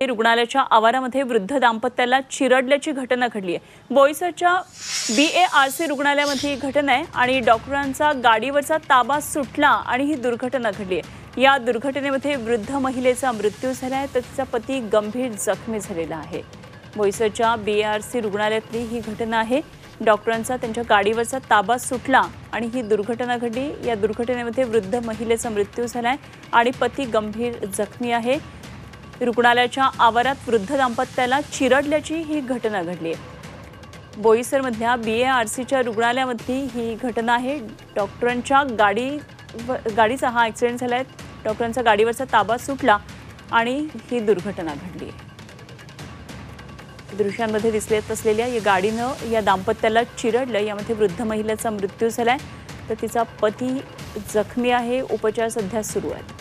रुग्णालयाच्या आवारामध्ये वृद्ध दाम्पत्याला चिरडल्याची घटना घडली आहे। बोईसरच्या BARC रुग्णालयामध्ये ही घटना आहे आणि डॉक्टरांचा गाडीवरचा ताबा सुटला आणि ही दुर्घटना घडली आहे। या दुर्घटनेमध्ये वृद्ध महिलेचा मृत्यू झाला आहे तर तिचा पती गंभीर जखमी झालेला आहे। बोईसरच्या BARC रुग्णालयातली ही घटना आहे। डॉक्टरांचा त्यांच्या गाडीवरचा ताबा सुटला आणि ही दुर्घटना घडली। या दुर्घटनेमध्ये वृद्ध महिलेचा मृत्यू झाला आहे आणि पती गंभीर जखमी आहे। रुग्णालयाच्या आवारात वृद्ध दाम्पत्याला चिरडल्याची ही घटना घडली आहे। बोईसरमधल्या BARCच्या रुग्णालयामधली ही घटना आहे। डॉक्टरांच्या गाडीचा हा ॲक्सिडेंट झाला आहे। डॉक्टरांचा गाडीवरचा ताबा सुटला आणि ही दुर्घटना घडली आहे। दृश्यांमध्ये दिसत असलेल्या या गाडीनं या दाम्पत्याला चिरडलं। यामध्ये वृद्ध महिलेचा मृत्यू झालाय तर तिचा पती जखमी आहे। उपचार सध्या सुरू आहेत।